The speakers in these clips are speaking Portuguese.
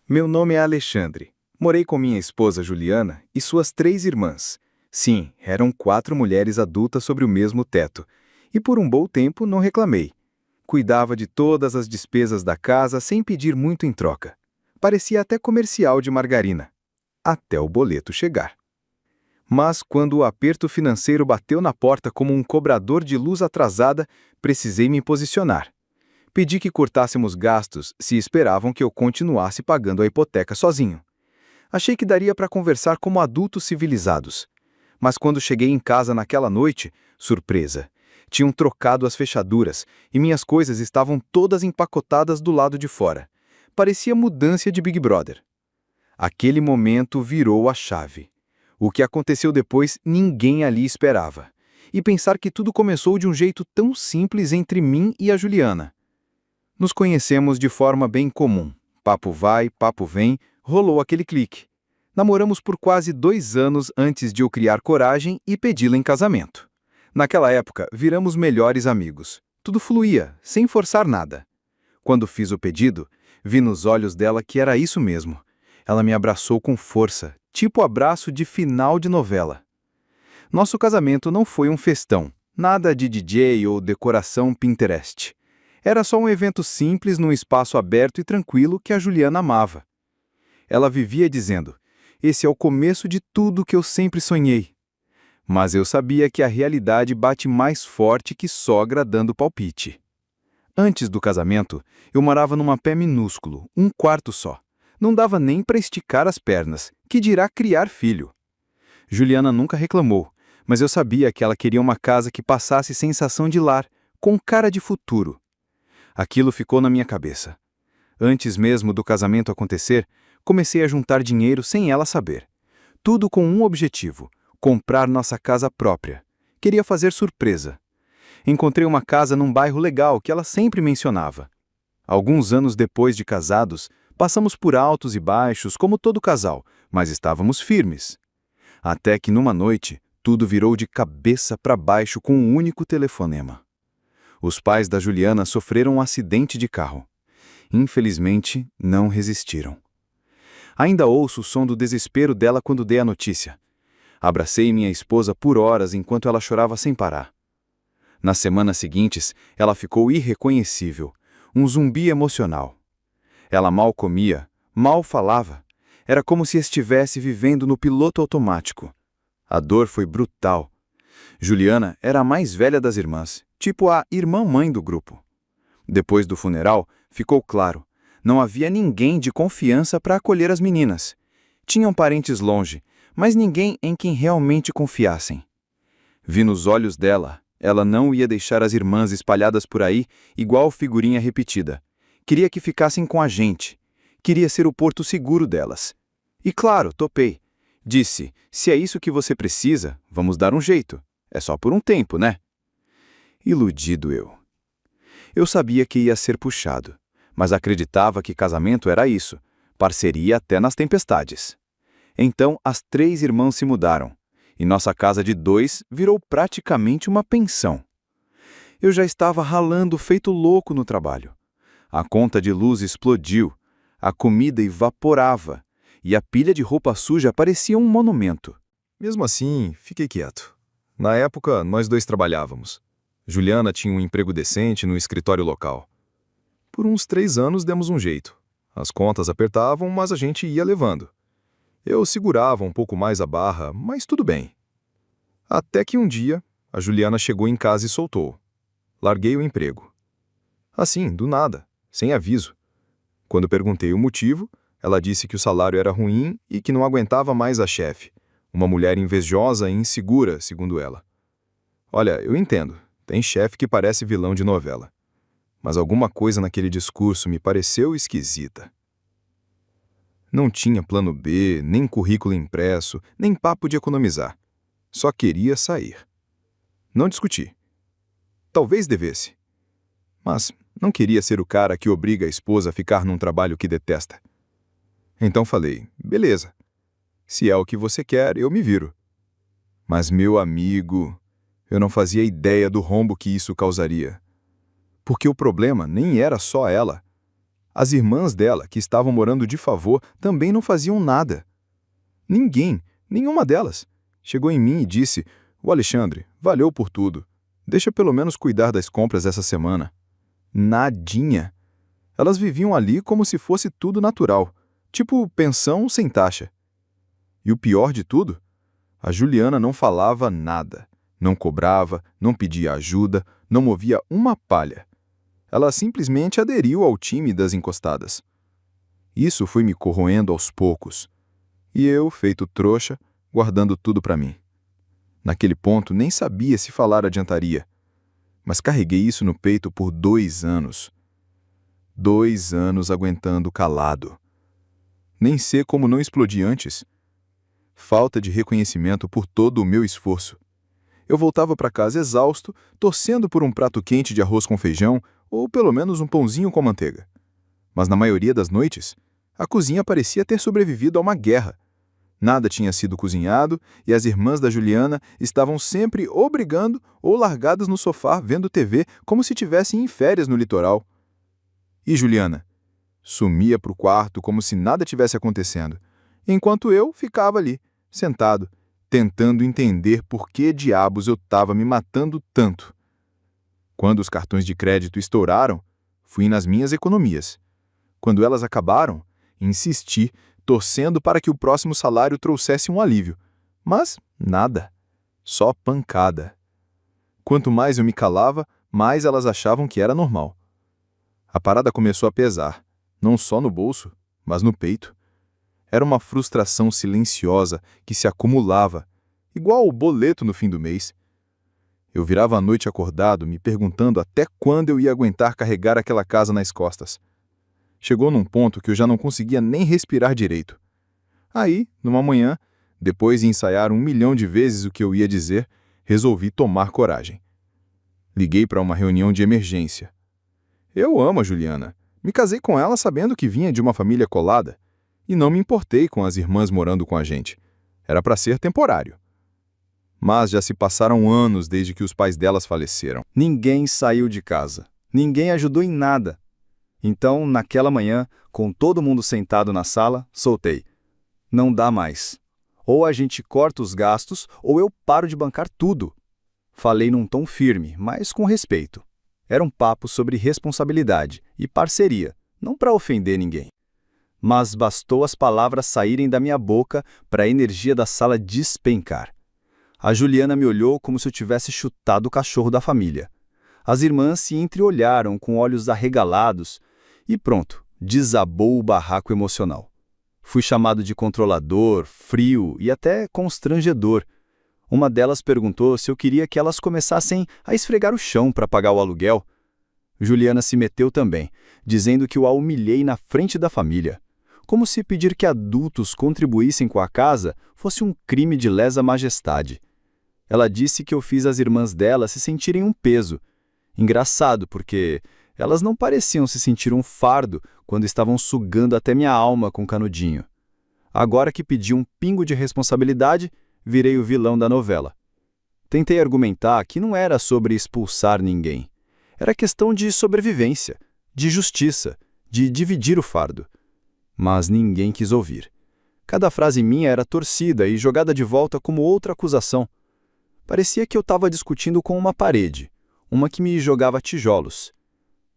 Meu nome é Alexandre. Morei com minha esposa Juliana e suas 3 irmãs. Sim, eram 4 mulheres adultas sobre o mesmo teto. E por um bom tempo não reclamei. Cuidava de todas as despesas da casa sem pedir muito em troca. Parecia até comercial de margarina. Até o boleto chegar. Mas quando o aperto financeiro bateu na porta como um cobrador de luz atrasada, precisei me posicionar. Pedi que cortássemos gastos se esperavam que eu continuasse pagando a hipoteca sozinho. Achei que daria para conversar como adultos civilizados. Mas quando cheguei em casa naquela noite, surpresa. Tinham trocado as fechaduras e minhas coisas estavam todas empacotadas do lado de fora. Parecia mudança de Big Brother. Aquele momento virou a chave. O que aconteceu depois ninguém ali esperava. E pensar que tudo começou de um jeito tão simples entre mim e a Juliana. Nos conhecemos de forma bem comum. Papo vai, papo vem, rolou aquele clique. Namoramos por quase 2 anos antes de eu criar coragem e pedi-la em casamento. Naquela época, viramos melhores amigos. Tudo fluía, sem forçar nada. Quando fiz o pedido, vi nos olhos dela que era isso mesmo. Ela me abraçou com força, tipo abraço de final de novela. Nosso casamento não foi um festão, nada de DJ ou decoração Pinterest. Era só um evento simples num espaço aberto e tranquilo que a Juliana amava. Ela vivia dizendo, esse é o começo de tudo que eu sempre sonhei. Mas eu sabia que a realidade bate mais forte que sogra dando palpite. Antes do casamento, eu morava num apé minúsculo, um quarto só. Não dava nem para esticar as pernas, que dirá criar filho. Juliana nunca reclamou, mas eu sabia que ela queria uma casa que passasse sensação de lar, com cara de futuro. Aquilo ficou na minha cabeça. Antes mesmo do casamento acontecer, comecei a juntar dinheiro sem ela saber. Tudo com um objetivo: comprar nossa casa própria. Queria fazer surpresa. Encontrei uma casa num bairro legal que ela sempre mencionava. Alguns anos depois de casados, passamos por altos e baixos como todo casal, mas estávamos firmes. Até que numa noite, tudo virou de cabeça para baixo com um único telefonema. Os pais da Juliana sofreram um acidente de carro. Infelizmente, não resistiram. Ainda ouço o som do desespero dela quando dei a notícia. Abracei minha esposa por horas enquanto ela chorava sem parar. Nas semanas seguintes, ela ficou irreconhecível, um zumbi emocional. Ela mal comia, mal falava. Era como se estivesse vivendo no piloto automático. A dor foi brutal. Juliana era a mais velha das irmãs, tipo a irmã-mãe do grupo. Depois do funeral, ficou claro, não havia ninguém de confiança para acolher as meninas. Tinham parentes longe, mas ninguém em quem realmente confiassem. Vi nos olhos dela, ela não ia deixar as irmãs espalhadas por aí, igual figurinha repetida. Queria que ficassem com a gente. Queria ser o porto seguro delas. E claro, topei. Disse, se é isso que você precisa, vamos dar um jeito. É só por um tempo, né? Iludido eu. Eu sabia que ia ser puxado, mas acreditava que casamento era isso, parceria até nas tempestades. Então as 3 irmãs se mudaram, e nossa casa de 2 virou praticamente uma pensão. Eu já estava ralando feito louco no trabalho. A conta de luz explodiu, a comida evaporava, e a pilha de roupa suja parecia um monumento. Mesmo assim, fiquei quieto. Na época, nós 2 trabalhávamos. Juliana tinha um emprego decente no escritório local. Por uns 3 anos demos um jeito. As contas apertavam, mas a gente ia levando. Eu segurava um pouco mais a barra, mas tudo bem. Até que um dia, a Juliana chegou em casa e soltou. Larguei o emprego. Assim, do nada, sem aviso. Quando perguntei o motivo, ela disse que o salário era ruim e que não aguentava mais a chefe, uma mulher invejosa e insegura, segundo ela. Olha, eu entendo, tem chefe que parece vilão de novela. Mas alguma coisa naquele discurso me pareceu esquisita. Não tinha plano B, nem currículo impresso, nem papo de economizar. Só queria sair. Não discuti. Talvez devesse. Mas não queria ser o cara que obriga a esposa a ficar num trabalho que detesta. Então falei, beleza. Se é o que você quer, eu me viro. Mas, meu amigo, eu não fazia ideia do rombo que isso causaria. Porque o problema nem era só ela. As irmãs dela, que estavam morando de favor, também não faziam nada. Ninguém, nenhuma delas, chegou em mim e disse: "O Alexandre, valeu por tudo. Deixa pelo menos cuidar das compras essa semana." Nadinha. Elas viviam ali como se fosse tudo natural, tipo pensão sem taxa. E o pior de tudo? A Juliana não falava nada, não cobrava, não pedia ajuda, não movia uma palha. Ela simplesmente aderiu ao time das encostadas. Isso foi me corroendo aos poucos. E eu, feito trouxa, guardando tudo para mim. Naquele ponto, nem sabia se falar adiantaria. Mas carreguei isso no peito por 2 anos. 2 anos aguentando calado. Nem sei como não explodi antes. Falta de reconhecimento por todo o meu esforço. Eu voltava para casa exausto, torcendo por um prato quente de arroz com feijão ou pelo menos um pãozinho com manteiga. Mas na maioria das noites, a cozinha parecia ter sobrevivido a uma guerra. Nada tinha sido cozinhado e as irmãs da Juliana estavam sempre ou brigando ou largadas no sofá vendo TV como se tivessem em férias no litoral. E Juliana? Sumia para o quarto como se nada tivesse acontecendo, enquanto eu ficava ali, sentado, tentando entender por que diabos eu estava me matando tanto. Quando os cartões de crédito estouraram, fui nas minhas economias. Quando elas acabaram, insisti, torcendo para que o próximo salário trouxesse um alívio. Mas nada. Só pancada. Quanto mais eu me calava, mais elas achavam que era normal. A parada começou a pesar, não só no bolso, mas no peito. Era uma frustração silenciosa que se acumulava, igual o boleto no fim do mês. Eu virava a noite acordado, me perguntando até quando eu ia aguentar carregar aquela casa nas costas. Chegou num ponto que eu já não conseguia nem respirar direito. Aí, numa manhã, depois de ensaiar 1 milhão de vezes o que eu ia dizer, resolvi tomar coragem. Liguei para uma reunião de emergência. Eu amo a Juliana. Me casei com ela sabendo que vinha de uma família colada. E não me importei com as irmãs morando com a gente. Era para ser temporário. Mas já se passaram anos desde que os pais delas faleceram. Ninguém saiu de casa. Ninguém ajudou em nada. Então, naquela manhã, com todo mundo sentado na sala, soltei: "Não dá mais. Ou a gente corta os gastos, ou eu paro de bancar tudo." Falei num tom firme, mas com respeito. Era um papo sobre responsabilidade e parceria, não para ofender ninguém. Mas bastou as palavras saírem da minha boca para a energia da sala despencar. A Juliana me olhou como se eu tivesse chutado o cachorro da família. As irmãs se entreolharam com olhos arregalados e pronto, desabou o barraco emocional. Fui chamado de controlador, frio e até constrangedor. Uma delas perguntou se eu queria que elas começassem a esfregar o chão para pagar o aluguel. Juliana se meteu também, dizendo que eu a humilhei na frente da família, como se pedir que adultos contribuíssem com a casa fosse um crime de lesa majestade. Ela disse que eu fiz as irmãs dela se sentirem um peso. Engraçado, porque elas não pareciam se sentir um fardo quando estavam sugando até minha alma com canudinho. Agora que pedi um pingo de responsabilidade, virei o vilão da novela. Tentei argumentar que não era sobre expulsar ninguém. Era questão de sobrevivência, de justiça, de dividir o fardo. Mas ninguém quis ouvir. Cada frase minha era torcida e jogada de volta como outra acusação. Parecia que eu estava discutindo com uma parede, uma que me jogava tijolos.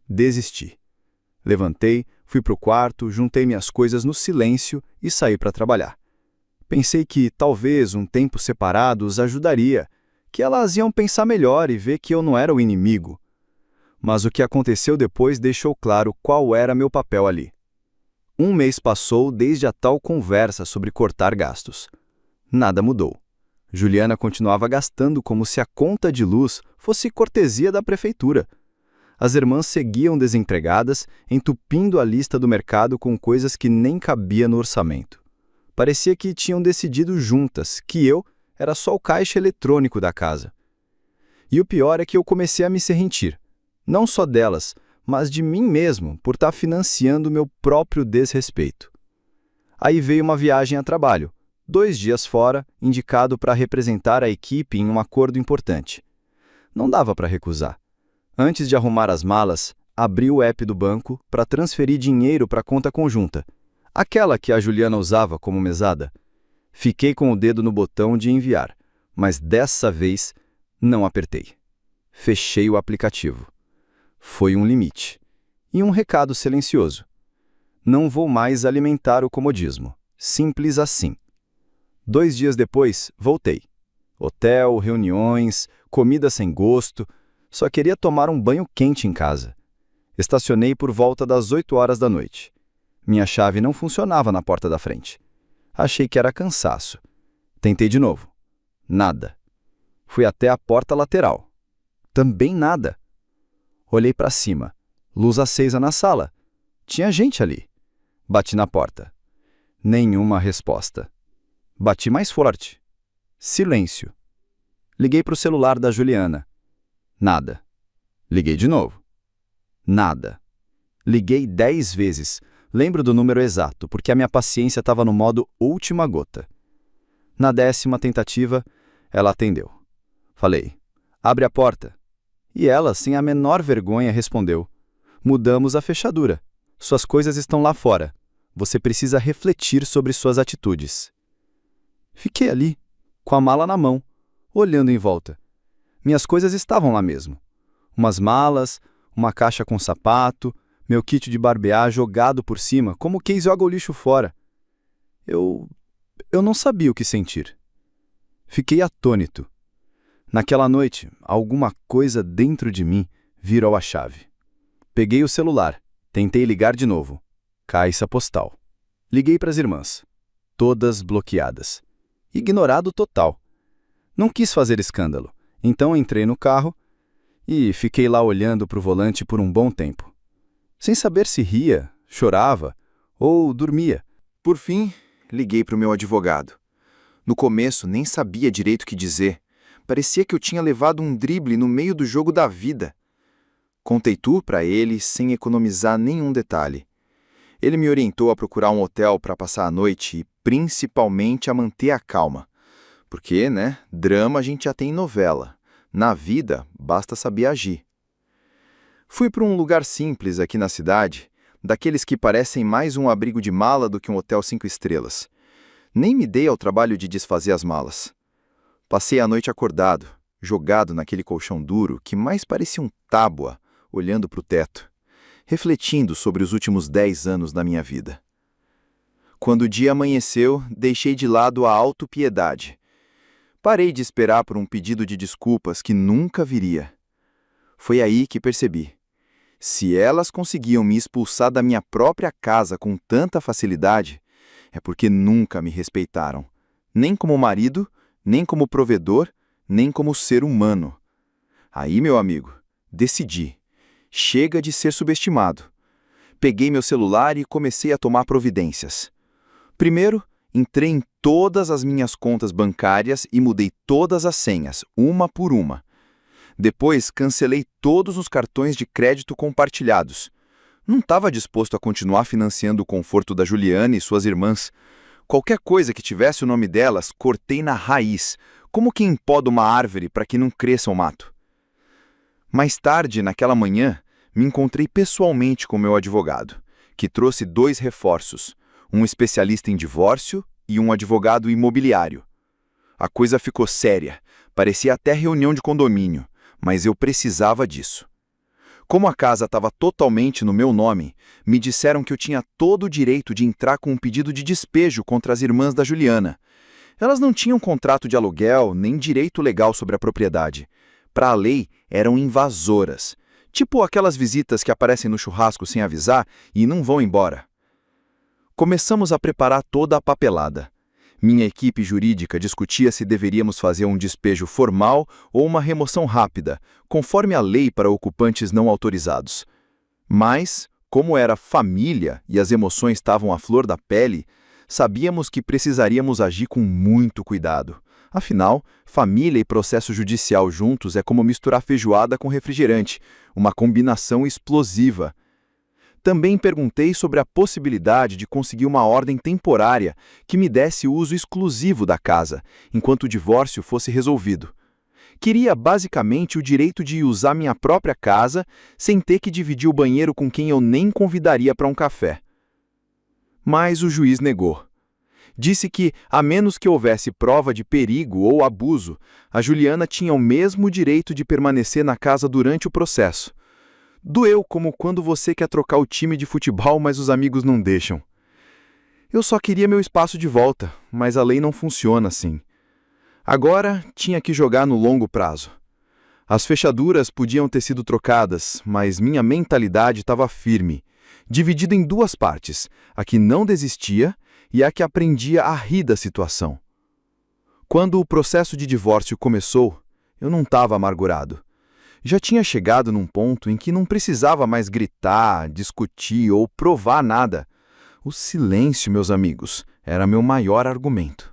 Desisti. Levantei, fui para o quarto, juntei minhas coisas no silêncio e saí para trabalhar. Pensei que talvez um tempo separado os ajudaria, que elas iam pensar melhor e ver que eu não era o inimigo. Mas o que aconteceu depois deixou claro qual era meu papel ali. 1 mês passou desde a tal conversa sobre cortar gastos. Nada mudou. Juliana continuava gastando como se a conta de luz fosse cortesia da prefeitura. As irmãs seguiam desempregadas, entupindo a lista do mercado com coisas que nem cabia no orçamento. Parecia que tinham decidido juntas que eu era só o caixa eletrônico da casa. E o pior é que eu comecei a me sentir, não só delas, mas de mim mesmo, por estar financiando meu próprio desrespeito. Aí veio uma viagem a trabalho, 2 dias fora, indicado para representar a equipe em um acordo importante. Não dava para recusar. Antes de arrumar as malas, abri o app do banco para transferir dinheiro para a conta conjunta, aquela que a Juliana usava como mesada. Fiquei com o dedo no botão de enviar, mas dessa vez não apertei. Fechei o aplicativo. Foi um limite. E um recado silencioso. Não vou mais alimentar o comodismo. Simples assim. 2 dias depois, voltei. Hotel, reuniões, comida sem gosto. Só queria tomar um banho quente em casa. Estacionei por volta das 8 horas da noite. Minha chave não funcionava na porta da frente. Achei que era cansaço. Tentei de novo. Nada. Fui até a porta lateral. Também nada. Olhei para cima. Luz acesa na sala. Tinha gente ali. Bati na porta. Nenhuma resposta. Bati mais forte. Silêncio. Liguei para o celular da Juliana. Nada. Liguei de novo. Nada. Liguei 10 vezes. Lembro do número exato, porque a minha paciência estava no modo última gota. Na 10ª tentativa, ela atendeu. Falei, abre a porta. E ela, sem a menor vergonha, respondeu, mudamos a fechadura. Suas coisas estão lá fora. Você precisa refletir sobre suas atitudes. Fiquei ali, com a mala na mão, olhando em volta. Minhas coisas estavam lá mesmo. Umas malas, uma caixa com sapato, meu kit de barbear jogado por cima, como quem joga o lixo fora. Eu não sabia o que sentir. Fiquei atônito. Naquela noite, alguma coisa dentro de mim virou a chave. Peguei o celular, tentei ligar de novo. Caixa postal. Liguei para as irmãs. Todas bloqueadas. Ignorado total. Não quis fazer escândalo, então entrei no carro e fiquei lá olhando para o volante por um bom tempo. Sem saber se ria, chorava ou dormia. Por fim, liguei para o meu advogado. No começo, nem sabia direito o que dizer. Parecia que eu tinha levado um drible no meio do jogo da vida. Contei tudo para ele sem economizar nenhum detalhe. Ele me orientou a procurar um hotel para passar a noite e, principalmente, a manter a calma. Porque, drama a gente já tem em novela. Na vida, basta saber agir. Fui para um lugar simples aqui na cidade, daqueles que parecem mais um abrigo de mala do que um hotel 5 estrelas. Nem me dei ao trabalho de desfazer as malas. Passei a noite acordado, jogado naquele colchão duro que mais parecia um tábua, olhando para o teto, refletindo sobre os últimos 10 anos da minha vida. Quando o dia amanheceu, deixei de lado a autopiedade. Parei de esperar por um pedido de desculpas que nunca viria. Foi aí que percebi. Se elas conseguiam me expulsar da minha própria casa com tanta facilidade, é porque nunca me respeitaram. Nem como marido, nem como provedor, nem como ser humano. Aí, meu amigo, decidi. Chega de ser subestimado. Peguei meu celular e comecei a tomar providências. Primeiro, entrei em todas as minhas contas bancárias e mudei todas as senhas, uma por uma. Depois, cancelei todos os cartões de crédito compartilhados. Não estava disposto a continuar financiando o conforto da Juliana e suas irmãs. Qualquer coisa que tivesse o nome delas, cortei na raiz, como quem poda uma árvore para que não cresça o mato. Mais tarde, naquela manhã, me encontrei pessoalmente com meu advogado, que trouxe 2 reforços, um especialista em divórcio e um advogado imobiliário. A coisa ficou séria, parecia até reunião de condomínio, mas eu precisava disso. Como a casa estava totalmente no meu nome, me disseram que eu tinha todo o direito de entrar com um pedido de despejo contra as irmãs da Juliana. Elas não tinham contrato de aluguel nem direito legal sobre a propriedade. Para a lei, eram invasoras. Tipo aquelas visitas que aparecem no churrasco sem avisar e não vão embora. Começamos a preparar toda a papelada. Minha equipe jurídica discutia se deveríamos fazer um despejo formal ou uma remoção rápida, conforme a lei para ocupantes não autorizados. Mas, como era família e as emoções estavam à flor da pele, sabíamos que precisaríamos agir com muito cuidado. Afinal, família e processo judicial juntos é como misturar feijoada com refrigerante, uma combinação explosiva. Também perguntei sobre a possibilidade de conseguir uma ordem temporária que me desse uso exclusivo da casa, enquanto o divórcio fosse resolvido. Queria basicamente o direito de usar minha própria casa sem ter que dividir o banheiro com quem eu nem convidaria para um café. Mas o juiz negou. Disse que, a menos que houvesse prova de perigo ou abuso, a Juliana tinha o mesmo direito de permanecer na casa durante o processo. Doeu como quando você quer trocar o time de futebol, mas os amigos não deixam. Eu só queria meu espaço de volta, mas a lei não funciona assim. Agora tinha que jogar no longo prazo. As fechaduras podiam ter sido trocadas, mas minha mentalidade estava firme, dividida em duas partes, a que não desistia e a que aprendia a rir da situação. Quando o processo de divórcio começou, eu não estava amargurado. Já tinha chegado num ponto em que não precisava mais gritar, discutir ou provar nada. O silêncio, meus amigos, era meu maior argumento.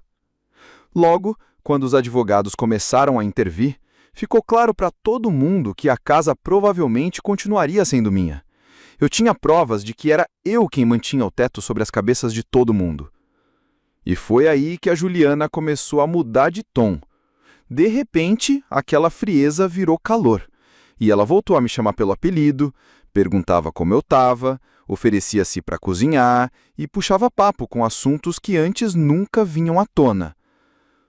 Logo, quando os advogados começaram a intervir, ficou claro para todo mundo que a casa provavelmente continuaria sendo minha. Eu tinha provas de que era eu quem mantinha o teto sobre as cabeças de todo mundo. E foi aí que a Juliana começou a mudar de tom. De repente, aquela frieza virou calor. E ela voltou a me chamar pelo apelido, perguntava como eu estava, oferecia-se para cozinhar e puxava papo com assuntos que antes nunca vinham à tona.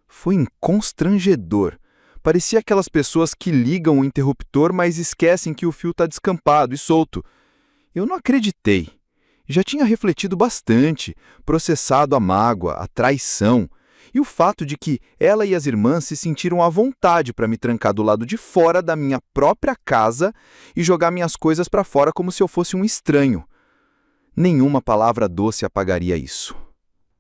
Foi constrangedor. Parecia aquelas pessoas que ligam o interruptor, mas esquecem que o fio está descampado e solto. Eu não acreditei. Já tinha refletido bastante, processado a mágoa, a traição e o fato de que ela e as irmãs se sentiram à vontade para me trancar do lado de fora da minha própria casa e jogar minhas coisas para fora como se eu fosse um estranho. Nenhuma palavra doce apagaria isso.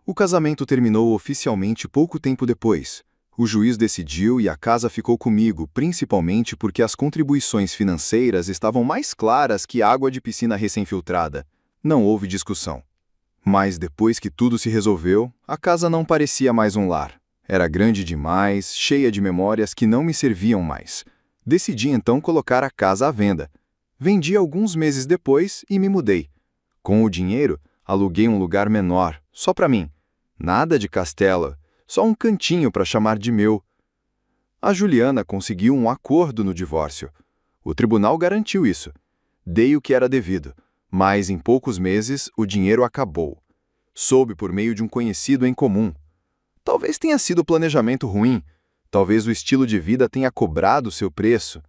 O casamento terminou oficialmente pouco tempo depois. O juiz decidiu e a casa ficou comigo, principalmente porque as contribuições financeiras estavam mais claras que água de piscina recém-filtrada. Não houve discussão. Mas depois que tudo se resolveu, a casa não parecia mais um lar. Era grande demais, cheia de memórias que não me serviam mais. Decidi então colocar a casa à venda. Vendi alguns meses depois e me mudei. Com o dinheiro, aluguei um lugar menor, só para mim. Nada de castelo, só um cantinho para chamar de meu. A Juliana conseguiu um acordo no divórcio. O tribunal garantiu isso. Dei o que era devido. Mas, em poucos meses, o dinheiro acabou. Soube por meio de um conhecido em comum. Talvez tenha sido o planejamento ruim. Talvez o estilo de vida tenha cobrado seu preço.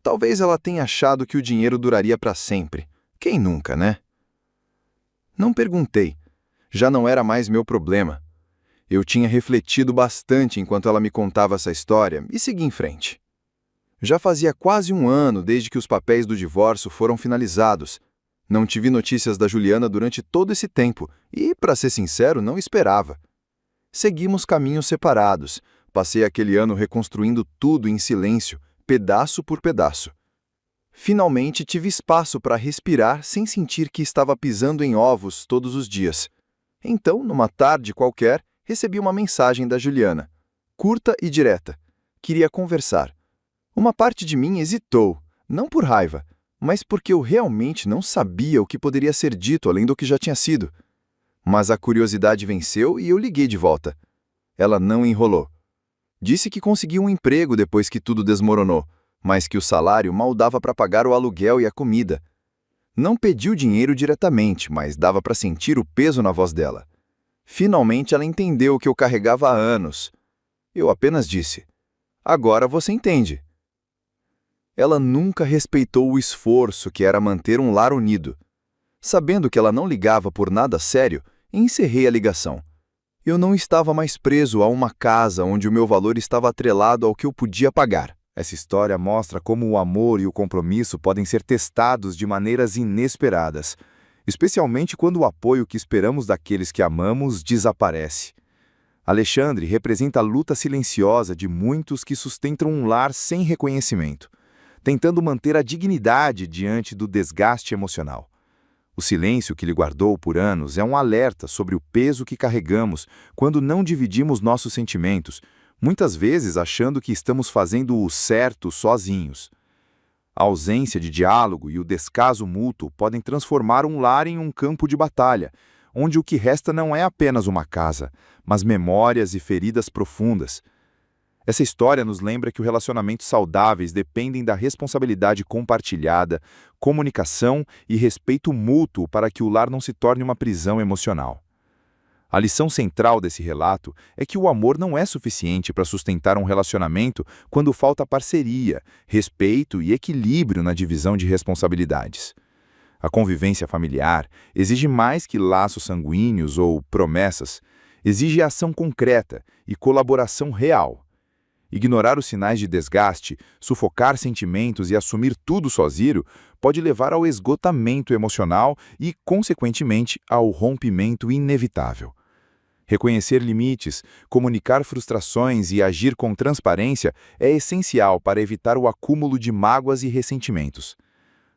Talvez ela tenha achado que o dinheiro duraria para sempre. Quem nunca, né? Não perguntei. Já não era mais meu problema. Eu tinha refletido bastante enquanto ela me contava essa história e segui em frente. Já fazia quase um ano desde que os papéis do divórcio foram finalizados. Não tive notícias da Juliana durante todo esse tempo e, para ser sincero, não esperava. Seguimos caminhos separados. Passei aquele ano reconstruindo tudo em silêncio, pedaço por pedaço. Finalmente tive espaço para respirar sem sentir que estava pisando em ovos todos os dias. Então, numa tarde qualquer, recebi uma mensagem da Juliana. Curta e direta. Queria conversar. Uma parte de mim hesitou, não por raiva, mas porque eu realmente não sabia o que poderia ser dito além do que já tinha sido. Mas a curiosidade venceu e eu liguei de volta. Ela não enrolou. Disse que conseguiu um emprego depois que tudo desmoronou, mas que o salário mal dava para pagar o aluguel e a comida. Não pediu dinheiro diretamente, mas dava para sentir o peso na voz dela. Finalmente ela entendeu o que eu carregava há anos. Eu apenas disse: agora você entende. Ela nunca respeitou o esforço que era manter um lar unido. Sabendo que ela não ligava por nada sério, encerrei a ligação. Eu não estava mais preso a uma casa onde o meu valor estava atrelado ao que eu podia pagar. Essa história mostra como o amor e o compromisso podem ser testados de maneiras inesperadas, especialmente quando o apoio que esperamos daqueles que amamos desaparece. Alexandre representa a luta silenciosa de muitos que sustentam um lar sem reconhecimento, tentando manter a dignidade diante do desgaste emocional. O silêncio que lhe guardou por anos é um alerta sobre o peso que carregamos quando não dividimos nossos sentimentos, muitas vezes achando que estamos fazendo o certo sozinhos. A ausência de diálogo e o descaso mútuo podem transformar um lar em um campo de batalha, onde o que resta não é apenas uma casa, mas memórias e feridas profundas. Essa história nos lembra que os relacionamentos saudáveis dependem da responsabilidade compartilhada, comunicação e respeito mútuo para que o lar não se torne uma prisão emocional. A lição central desse relato é que o amor não é suficiente para sustentar um relacionamento quando falta parceria, respeito e equilíbrio na divisão de responsabilidades. A convivência familiar exige mais que laços sanguíneos ou promessas, exige ação concreta e colaboração real. Ignorar os sinais de desgaste, sufocar sentimentos e assumir tudo sozinho pode levar ao esgotamento emocional e, consequentemente, ao rompimento inevitável. Reconhecer limites, comunicar frustrações e agir com transparência é essencial para evitar o acúmulo de mágoas e ressentimentos.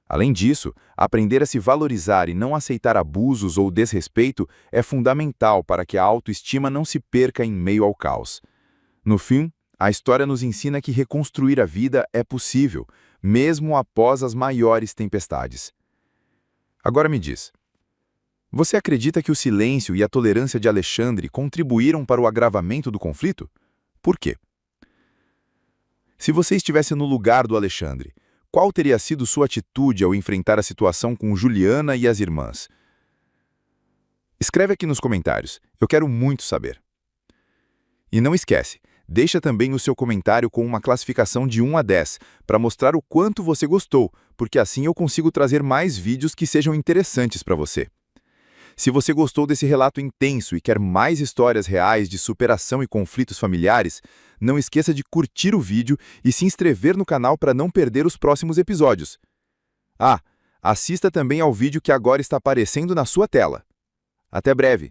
Além disso, aprender a se valorizar e não aceitar abusos ou desrespeito é fundamental para que a autoestima não se perca em meio ao caos. No fim, a história nos ensina que reconstruir a vida é possível, mesmo após as maiores tempestades. Agora me diz, você acredita que o silêncio e a tolerância de Alexandre contribuíram para o agravamento do conflito? Por quê? Se você estivesse no lugar do Alexandre, qual teria sido sua atitude ao enfrentar a situação com Juliana e as irmãs? Escreve aqui nos comentários, eu quero muito saber. E não esquece, deixa também o seu comentário com uma classificação de 1 a 10, para mostrar o quanto você gostou, porque assim eu consigo trazer mais vídeos que sejam interessantes para você. Se você gostou desse relato intenso e quer mais histórias reais de superação e conflitos familiares, não esqueça de curtir o vídeo e se inscrever no canal para não perder os próximos episódios. Ah, assista também ao vídeo que agora está aparecendo na sua tela. Até breve!